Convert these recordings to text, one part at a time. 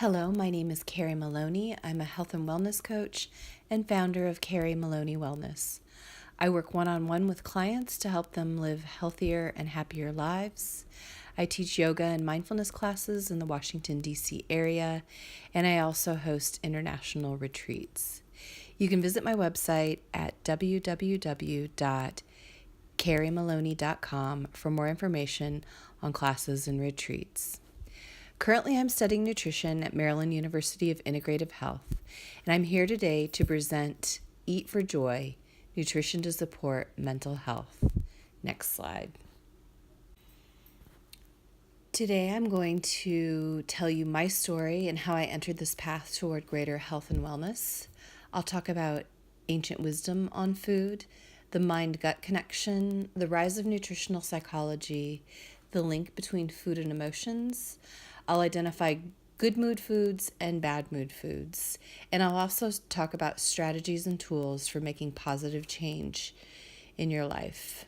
Hello, my name is Carrie Maloney. I'm a health and wellness coach and founder of Carrie Maloney Wellness. I work one-on-one with clients to help them live healthier and happier lives. I teach yoga and mindfulness classes in the Washington, D.C. area, and I also host international retreats. You can visit my website at www.carriemaloney.com for more information on classes and retreats. Currently, I'm studying nutrition at Maryland University of Integrative Health, and I'm here today to present Eat for Joy, Nutrition to Support Mental Health. Next slide. Today, I'm going to tell you my story and how I entered this path toward greater health and wellness. I'll talk about ancient wisdom on food, the mind-gut connection, the rise of nutritional psychology, the link between food and emotions. I'll identify good mood foods and bad mood foods. And I'll also talk about strategies and tools for making positive change in your life.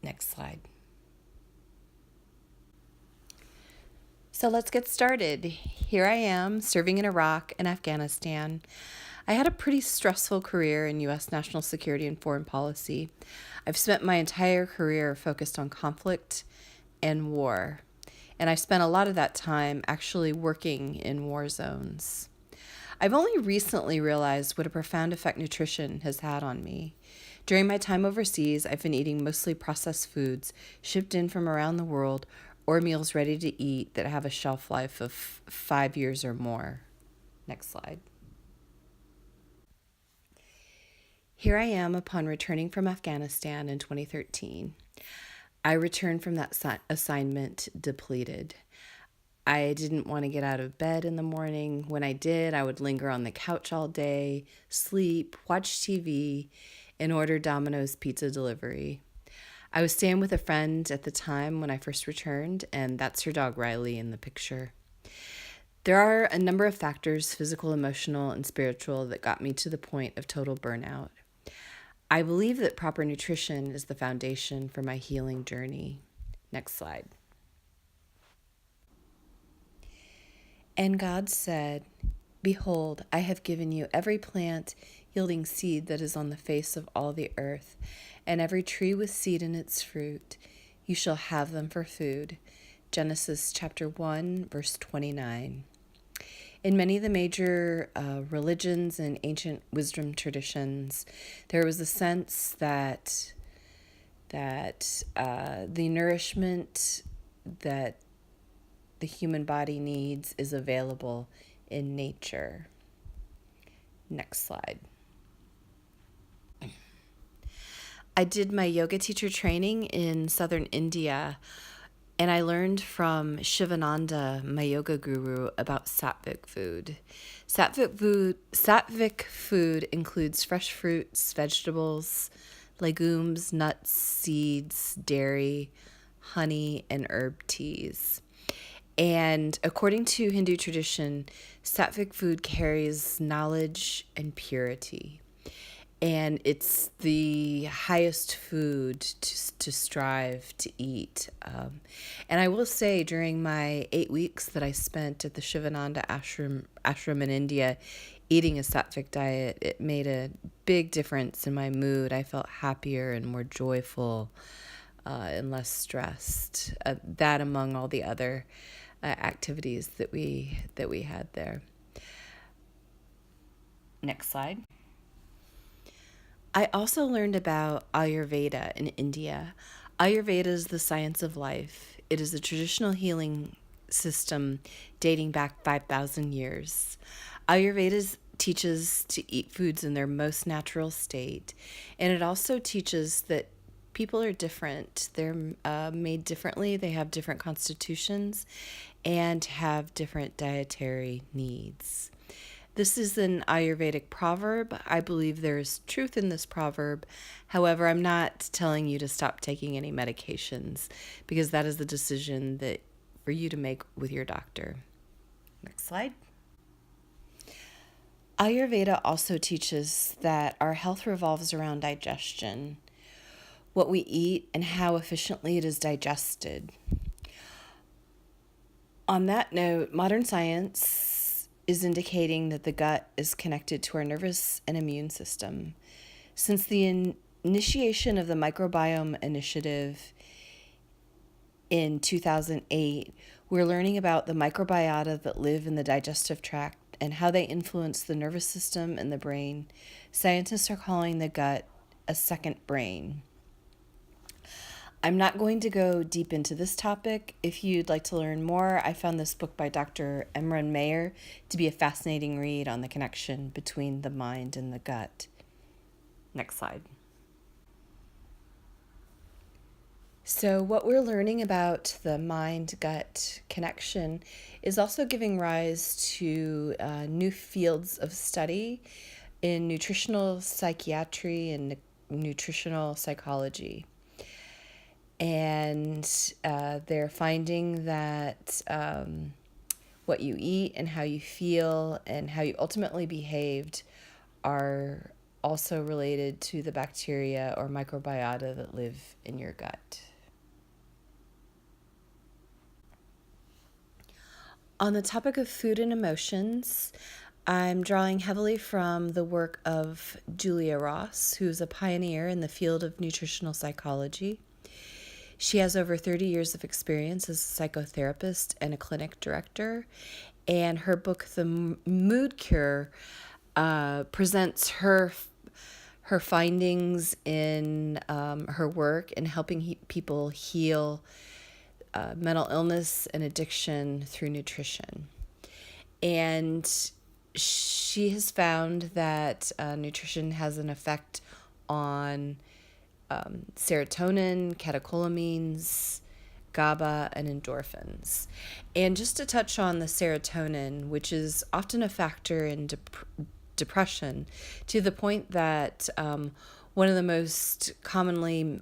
Next slide. So let's get started. Here I am serving in Iraq and Afghanistan. I had a pretty stressful career in U.S. national security and foreign policy. I've spent my entire career focused on conflict and war. And I spent a lot of that time actually working in war zones. I've only recently realized what a profound effect nutrition has had on me. During my time overseas, I've been eating mostly processed foods shipped in from around the world or meals ready to eat that have a shelf life of 5 years or more. Next slide. Here I am upon returning from Afghanistan in 2013. I returned from that assignment depleted. I didn't want to get out of bed in the morning. When I did, I would linger on the couch all day, sleep, watch TV, and order Domino's pizza delivery. I was staying with a friend at the time when I first returned, and that's her dog Riley in the picture. There are a number of factors, physical, emotional, and spiritual, that got me to the point of total burnout. I believe that proper nutrition is the foundation for my healing journey. Next slide. And God said, "Behold, I have given you every plant yielding seed that is on the face of all the earth, and every tree with seed in its fruit. You shall have them for food." Genesis chapter 1, verse 29. In many of the major religions and ancient wisdom traditions, there was a sense that the nourishment that the human body needs is available in nature. Next slide. I did my yoga teacher training in southern India, and I learned from Shivananda, my yoga guru, about sattvic food. Sattvic food includes fresh fruits, vegetables, legumes, nuts, seeds, dairy, honey, and herb teas. And according to Hindu tradition, sattvic food carries knowledge and purity. And it's the highest food to strive to eat. And I will say, during my 8 weeks that I spent at the Shivananda ashram in India, eating a sattvic diet, it made a big difference in my mood. I felt happier and more joyful and less stressed. That among all the other activities that we had there. Next slide. I also learned about Ayurveda in India. Ayurveda is the science of life. It is a traditional healing system dating back 5,000 years. Ayurveda teaches to eat foods in their most natural state, and it also teaches that people are different. They're made differently. They have different constitutions and have different dietary needs. This is an Ayurvedic proverb. I believe there is truth in this proverb. However, I'm not telling you to stop taking any medications, because that is the decision that for you to make with your doctor. Next slide. Ayurveda also teaches that our health revolves around digestion, what we eat and how efficiently it is digested. On that note, modern science is indicating that the gut is connected to our nervous and immune system. Since the initiation of the Microbiome Initiative in 2008, we're learning about the microbiota that live in the digestive tract and how they influence the nervous system and the brain. Scientists are calling the gut a second brain. I'm not going to go deep into this topic. If you'd like to learn more, I found this book by Dr. Emran Mayer to be a fascinating read on the connection between the mind and the gut. Next slide. So, what we're learning about the mind-gut connection is also giving rise to new fields of study in nutritional psychiatry and nutritional psychology. And they're finding that what you eat and how you feel and how you ultimately behaved are also related to the bacteria or microbiota that live in your gut. On the topic of food and emotions, I'm drawing heavily from the work of Julia Ross, who's a pioneer in the field of nutritional psychology. She has over 30 years of experience as a psychotherapist and a clinic director, and her book, The Mood Cure, presents her findings in her work in helping people heal mental illness and addiction through nutrition. And she has found that nutrition has an effect on serotonin, catecholamines, GABA, and endorphins. And just to touch on the serotonin, which is often a factor in depression, to the point that one of the most commonly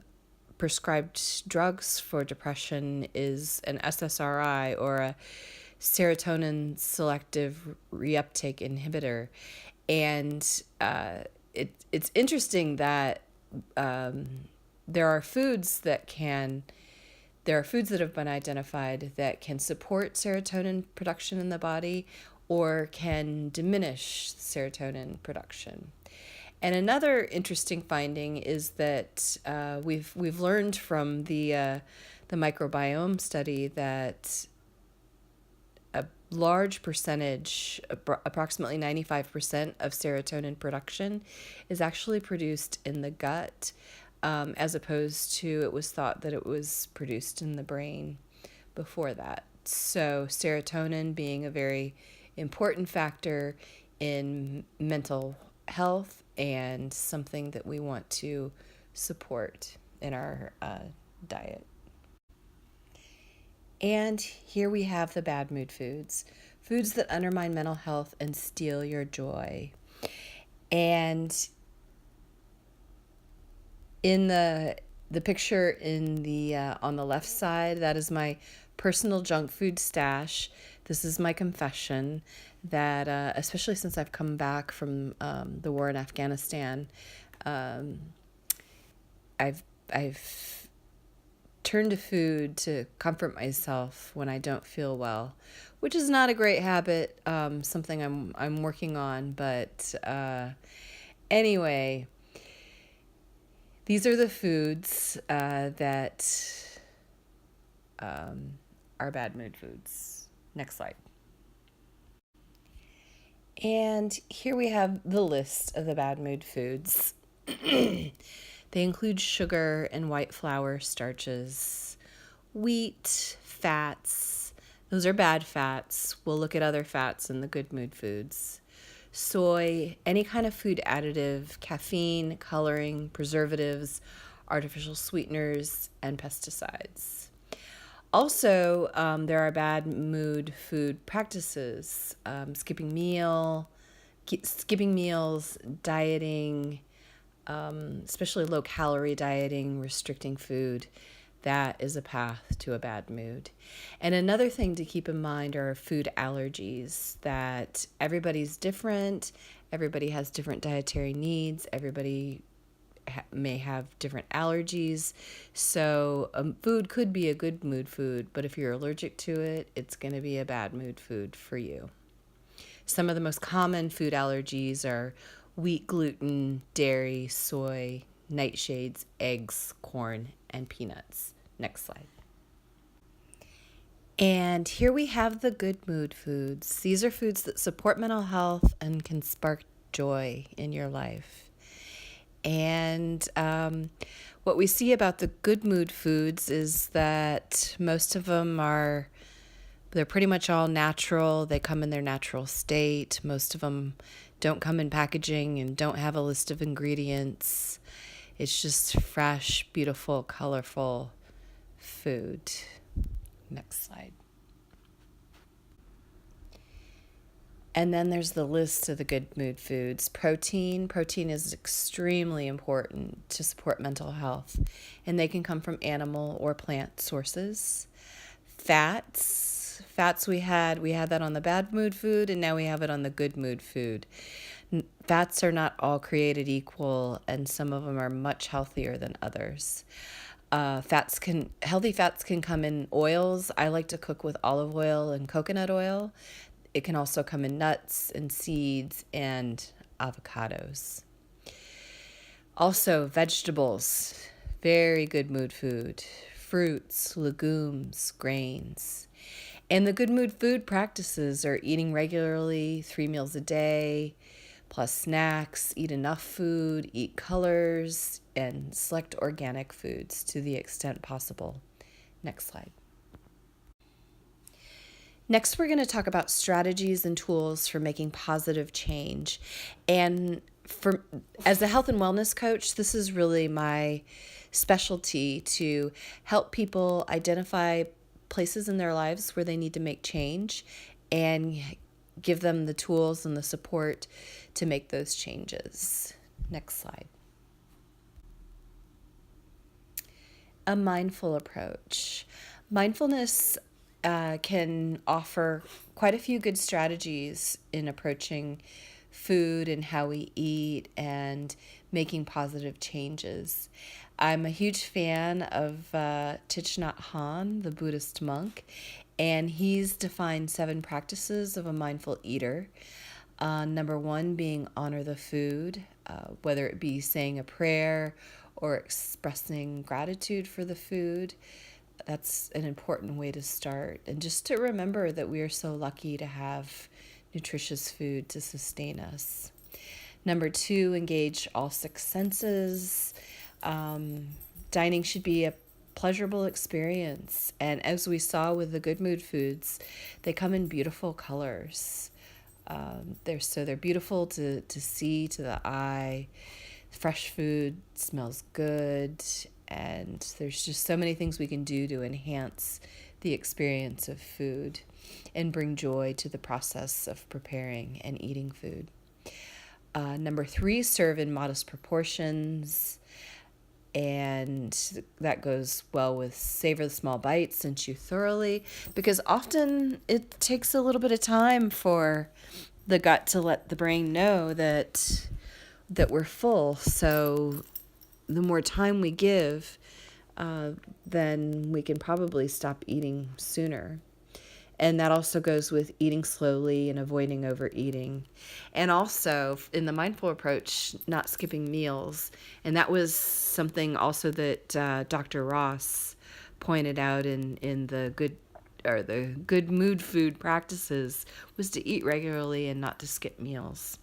prescribed drugs for depression is an SSRI, or a serotonin selective reuptake inhibitor. And it's interesting that there are foods that have been identified that can support serotonin production in the body or can diminish serotonin production. And another interesting finding is that we've learned from the microbiome study that a large percentage, approximately 95% of serotonin production, is actually produced in the gut, as opposed to it was thought that it was produced in the brain before that. So serotonin being a very important factor in mental health and something that we want to support in our diet. And here we have the bad mood foods, foods that undermine mental health and steal your joy. And in the picture in the on the left side, that is my personal junk food stash. This is my confession that, especially since I've come back from the war in Afghanistan, I've turn to food to comfort myself when I don't feel well, which is not a great habit, something I'm working on. But anyway, these are the foods that are bad mood foods. Next slide. And here we have the list of the bad mood foods. They include sugar and white flour starches, wheat, fats. Those are bad fats. We'll look at other fats in the good mood foods. Soy, any kind of food additive, caffeine, coloring, preservatives, artificial sweeteners, and pesticides. Also, there are bad mood food practices, skipping meals, dieting, especially low-calorie dieting, restricting food. That is a path to a bad mood. And another thing to keep in mind are food allergies, that everybody's different, everybody has different dietary needs, everybody may have different allergies. So food could be a good mood food, but if you're allergic to it, it's going to be a bad mood food for you. Some of the most common food allergies are wheat, gluten, dairy, soy, nightshades, eggs, corn, and peanuts. Next slide. And here we have the good mood foods. These are foods that support mental health and can spark joy in your life. And what we see about the good mood foods is that most of them they're pretty much all natural. They come in their natural state. Most of them don't come in packaging and don't have a list of ingredients. It's just fresh, beautiful, colorful food. Next slide. And then there's the list of the good mood foods. Protein. Protein is extremely important to support mental health, and they can come from animal or plant sources. Fats. We had that on the bad mood food, and now we have it on the good mood food. Fats are not all created equal, and some of them are much healthier than others. Healthy fats can come in oils. I like to cook with olive oil and coconut oil. It can also come in nuts and seeds and avocados. Also, vegetables, very good mood food. Fruits, legumes, grains. And the good mood food practices are eating regularly, 3 meals a day, plus snacks, eat enough food, eat colors, and select organic foods to the extent possible. Next slide. Next, we're going to talk about strategies and tools for making positive change. And as a health and wellness coach, this is really my specialty, to help people identify places in their lives where they need to make change and give them the tools and the support to make those changes. Next slide. A mindful approach. Mindfulness can offer quite a few good strategies in approaching food and how we eat and making positive changes. I'm a huge fan of Thich Nhat Hanh, the Buddhist monk, and he's defined 7 practices of a mindful eater. Number 1 being honor the food, whether it be saying a prayer or expressing gratitude for the food. That's an important way to start. And just to remember that we are so lucky to have nutritious food to sustain us. Number 2, engage all 6 senses. Dining should be a pleasurable experience. And as we saw with the good mood foods, they come in beautiful colors. They're beautiful to see to the eye. Fresh food smells good. And there's just so many things we can do to enhance the experience of food and bring joy to the process of preparing and eating food. Number 3, serve in modest proportions. And that goes well with savor the small bites and chew thoroughly, because often it takes a little bit of time for the gut to let the brain know that we're full. So the more time we give, then we can probably stop eating sooner. And that also goes with eating slowly and avoiding overeating. And also, in the mindful approach, not skipping meals. And that was something also that Dr. Ross pointed out in the good mood food practices, was to eat regularly and not to skip meals.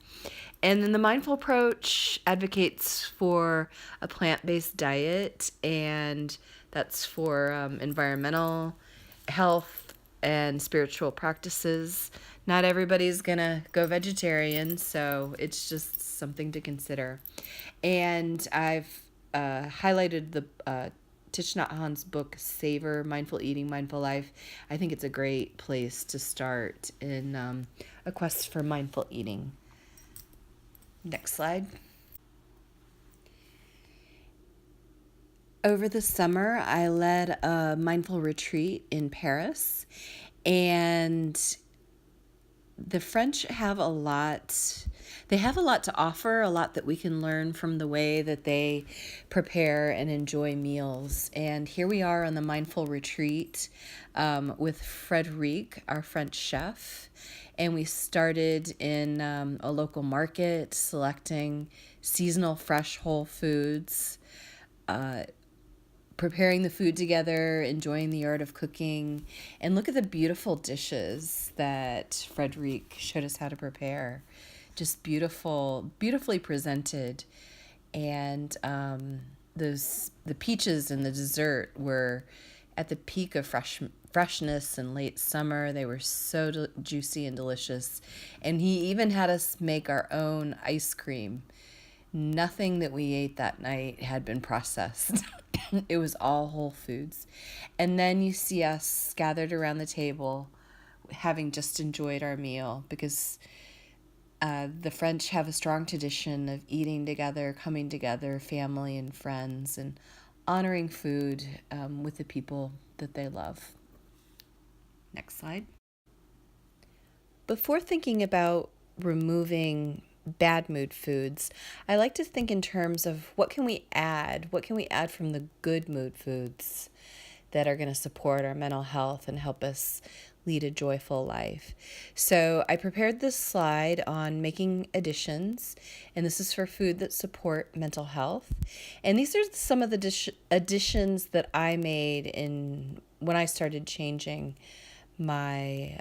And then the mindful approach advocates for a plant-based diet, and that's for environmental, health, and spiritual practices. Not everybody's gonna go vegetarian, so it's just something to consider. And I've highlighted the Thich Nhat Hanh's book, Savor, Mindful Eating, Mindful Life. I think it's a great place to start in a quest for mindful eating. Next slide. Over the summer, I led a mindful retreat in Paris, and the French have a lot They have a lot to offer, a lot that we can learn from the way that they prepare and enjoy meals. And here we are on the Mindful Retreat with Frederic, our French chef. And we started in a local market, selecting seasonal fresh whole foods, preparing the food together, enjoying the art of cooking. And look at the beautiful dishes that Frederic showed us how to prepare. Just beautifully presented. And the peaches and the dessert were at the peak of freshness in late summer. They were so juicy and delicious. And he even had us make our own ice cream. Nothing that we ate that night had been processed. It was all whole foods. And then you see us gathered around the table, having just enjoyed our meal, because the French have a strong tradition of eating together, coming together, family and friends, and honoring food with the people that they love. Next slide. Before thinking about removing bad mood foods, I like to think in terms of what can we add? What can we add from the good mood foods that are going to support our mental health and help us lead a joyful life? So I prepared this slide on making additions, and this is for food that support mental health. And these are some of the additions that I made when I started changing my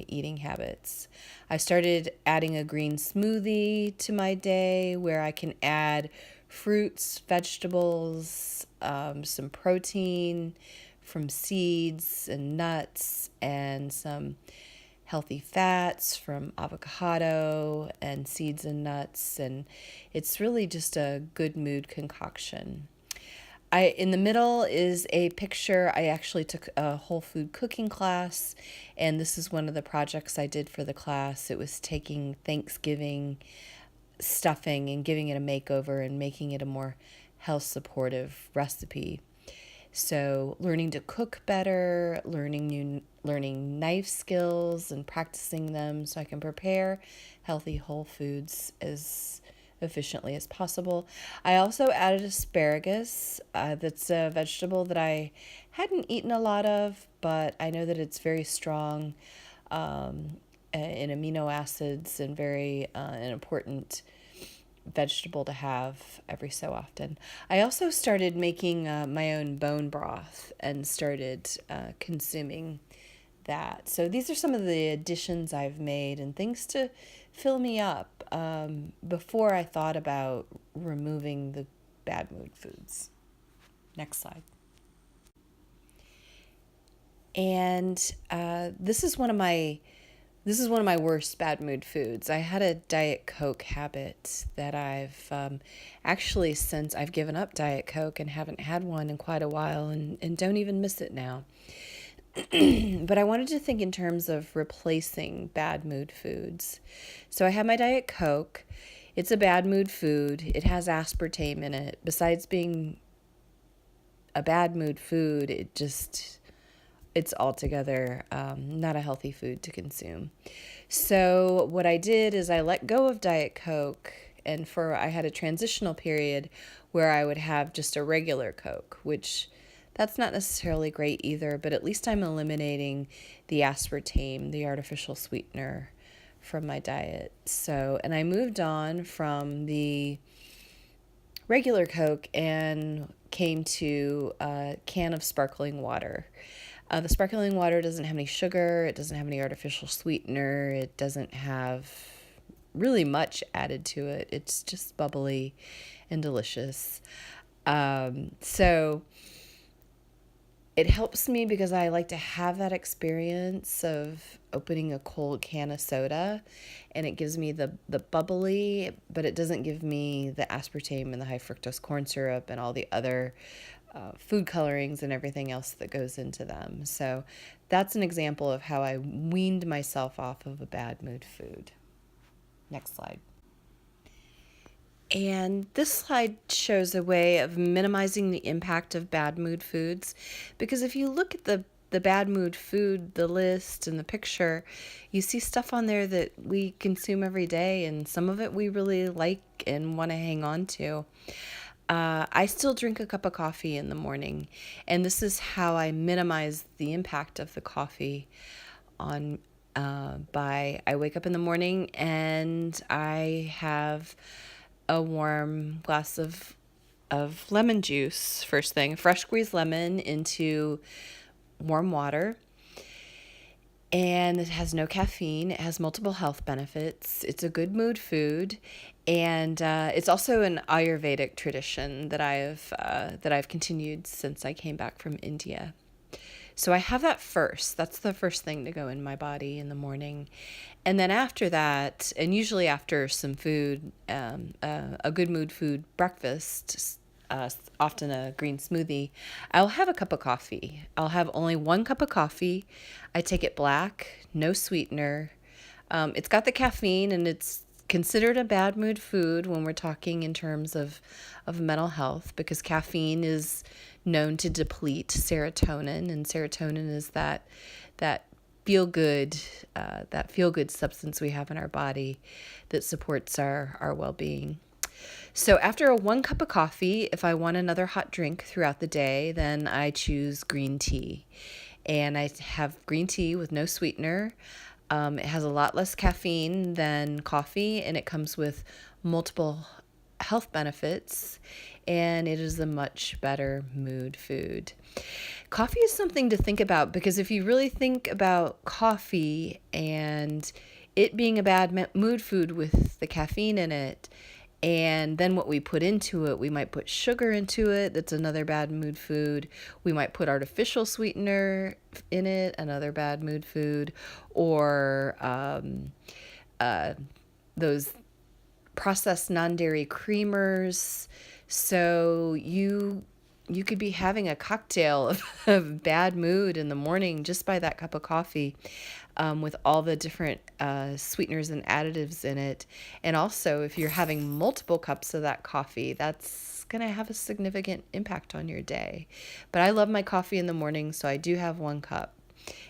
eating habits. I started adding a green smoothie to my day where I can add fruits, vegetables, some protein from seeds and nuts, and some healthy fats from avocado and seeds and nuts. And it's really just a good mood concoction. In the middle is a picture. I actually took a whole food cooking class, and this is one of the projects I did for the class. It was taking Thanksgiving stuffing and giving it a makeover and making it a more health supportive recipe. So learning to cook better, learning knife skills and practicing them so I can prepare healthy whole foods as efficiently as possible. I also added asparagus. That's a vegetable that I hadn't eaten a lot of, but I know that it's very strong in amino acids and very an important vegetable to have every so often. I also started making my own bone broth and started consuming that. So these are some of the additions I've made and things to fill me up before I thought about removing the bad mood foods. Next slide. And this is one of my worst bad mood foods. I had a Diet Coke habit that I've actually, since I've given up Diet Coke and haven't had one in quite a while and don't even miss it now. But I wanted to think in terms of replacing bad mood foods. So I have my Diet Coke. It's a bad mood food. It has aspartame in it. Besides being a bad mood food, it's altogether not a healthy food to consume. So what I did is I let go of Diet Coke, and I had a transitional period where I would have just a regular Coke, which that's not necessarily great either, but at least I'm eliminating the aspartame, the artificial sweetener, from my diet. So, and I moved on from the regular Coke and came to a can of sparkling water. The sparkling water doesn't have any sugar, it doesn't have any artificial sweetener, it doesn't have really much added to it. It's just bubbly and delicious. So it helps me because I like to have that experience of opening a cold can of soda, and it gives me the bubbly, but it doesn't give me the aspartame and the high fructose corn syrup and all the other food colorings and everything else that goes into them. So that's an example of how I weaned myself off of a bad mood food. Next slide. And this slide shows a way of minimizing the impact of bad mood foods, because if you look at the the bad mood food, the list and the picture, you see stuff on there that we consume every day, and some of it we really like and want to hang on to. I still drink a cup of coffee in the morning, and this is how I minimize the impact of the coffee on by I wake up in the morning and I have a warm glass of lemon juice first thing, fresh squeezed lemon into warm water. And it has no caffeine. It has multiple health benefits. It's a good mood food, and it's also an Ayurvedic tradition that I've continued since I came back from India. So I have that first. That's the first thing to go in my body in the morning, and then after that, and usually after some food, a good mood food breakfast, often a green smoothie, I'll have a cup of coffee. I'll have only one cup of coffee. I take it black, no sweetener. It's got the caffeine, and it's considered a bad mood food when we're talking in terms of mental health, because caffeine is known to deplete serotonin, and serotonin is that feel good substance we have in our body that supports our well-being. So after a one cup of coffee, if I want another hot drink throughout the day, then I choose green tea. And I have green tea with no sweetener. It has a lot less caffeine than coffee, and it comes with multiple health benefits, and it is a much better mood food. Coffee is something to think about, because if you really think about coffee and it being a bad mood food with the caffeine in it, and then what we put into it, we might put sugar into it. That's another bad mood food. We might put artificial sweetener in it, another bad mood food, or those processed non-dairy creamers. So you could be having a cocktail of bad mood in the morning just by that cup of coffee, with all the different sweeteners and additives in it. And also, if you're having multiple cups of that coffee, that's going to have a significant impact on your day. But I love my coffee in the morning, so I do have one cup.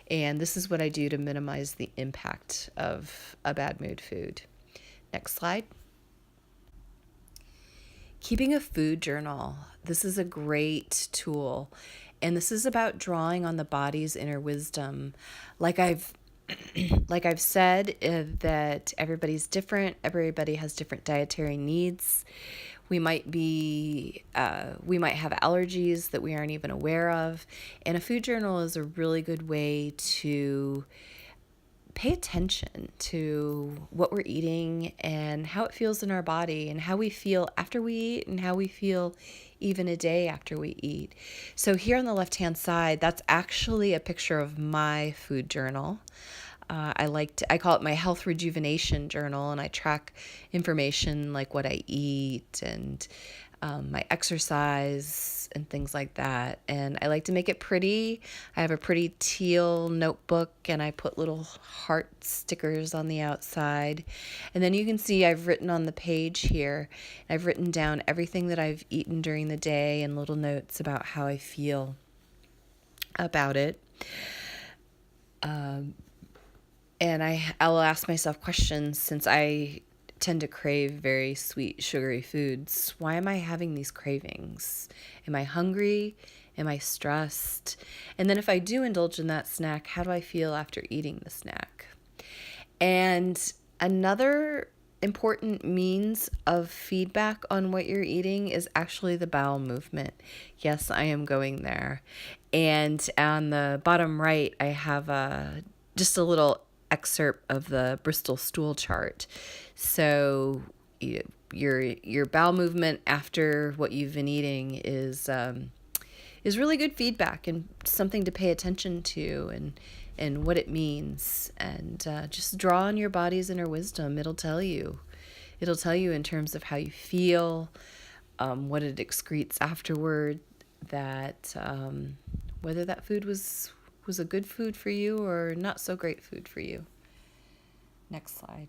And this is what I do to minimize the impact of a bad mood food. Next slide. Keeping a food journal. This is a great tool. And this is about drawing on the body's inner wisdom. Like I've said, that everybody's different. Everybody has different dietary needs. We might have allergies that we aren't even aware of. And a food journal is a really good way to pay attention to what we're eating and how it feels in our body, and how we feel after we eat, and how we feel even a day after we eat. So here on the left-hand side, that's actually a picture of my food journal. I call it my health rejuvenation journal, and I track information like what I eat and my exercise and things like that. And I like to make it pretty. I have a pretty teal notebook, and I put little heart stickers on the outside. And then you can see I've written on the page here, I've written down everything that I've eaten during the day and little notes about how I feel about it. And I'll ask myself questions, since I tend to crave very sweet, sugary foods. Why am I having these cravings? Am I hungry? Am I stressed? And then if I do indulge in that snack, how do I feel after eating the snack? And another important means of feedback on what you're eating is actually the bowel movement. Yes, I am going there. And on the bottom right, I have just a little excerpt of the Bristol stool chart. So your bowel movement after what you've been eating is really good feedback, and something to pay attention to, and what it means. And just draw on your body's inner wisdom. It'll tell you in terms of how you feel, what it excretes afterward, that whether that food was a good food for you or not so great food for you. Next slide.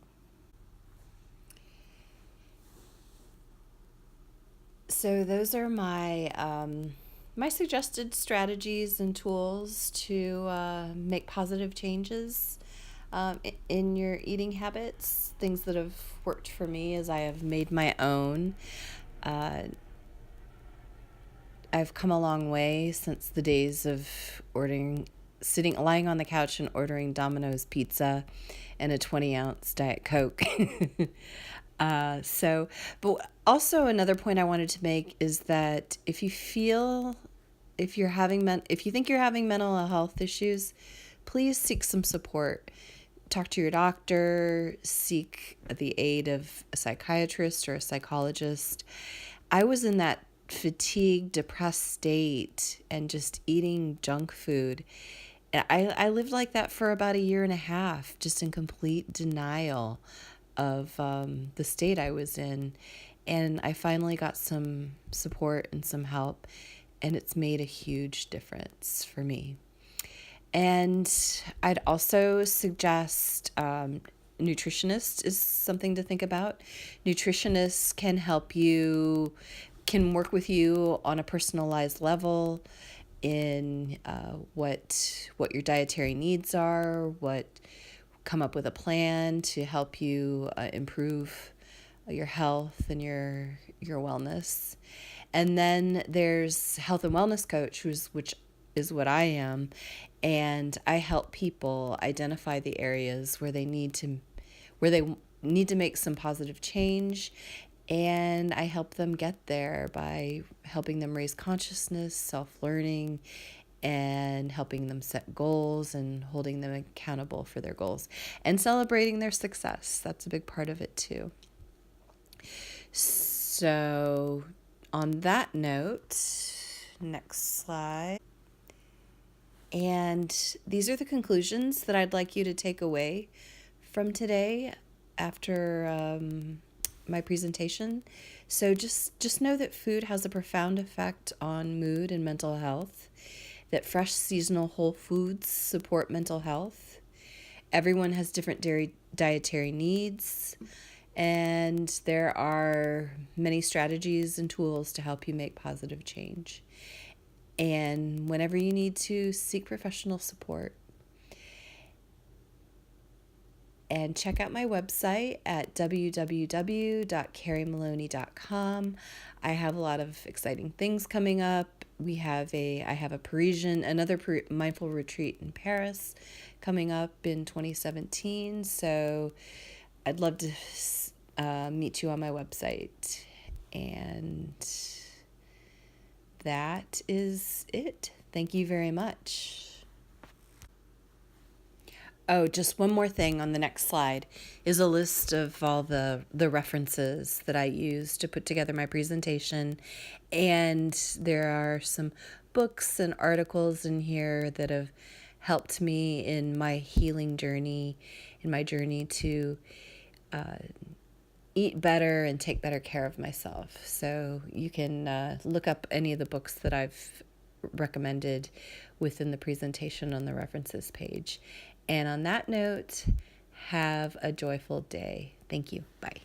So those are my my suggested strategies and tools to make positive changes in your eating habits, things that have worked for me as I have made my own. Uh, I've come a long way since the days of lying on the couch and ordering Domino's pizza and a 20-ounce Diet Coke. But also another point I wanted to make is that if you think you're having mental health issues, please seek some support. Talk to your doctor, seek the aid of a psychiatrist or a psychologist. I was in that fatigued, depressed state and just eating junk food. I lived like that for about a year and a half, just in complete denial of the state I was in. And I finally got some support and some help, and it's made a huge difference for me. And I'd also suggest nutritionist is something to think about. Nutritionists can work with you on a personalized level in what your dietary needs are, come up with a plan to help you improve your health and your wellness. And then there's health and wellness coach, which is what I am, and I help people identify the areas where they need to make some positive change, and I help them get there by helping them raise consciousness, self-learning, and helping them set goals and holding them accountable for their goals and celebrating their success. That's a big part of it too. So on that note, next slide. And these are the conclusions that I'd like you to take away from today after my presentation. So just know that food has a profound effect on mood and mental health, that fresh seasonal whole foods support mental health. Everyone has different dietary needs, and there are many strategies and tools to help you make positive change. And whenever you need to, seek professional support. And check out my website at www.carriemaloney.com. I have a lot of exciting things coming up. I have another mindful retreat in Paris coming up in 2017. So I'd love to meet you on my website. And that is it. Thank you very much. Oh, just one more thing on the next slide is a list of all the references that I used to put together my presentation. And there are some books and articles in here that have helped me in my healing journey, in my journey to eat better and take better care of myself. So you can look up any of the books that I've recommended within the presentation on the references page. And on that note, have a joyful day. Thank you. Bye.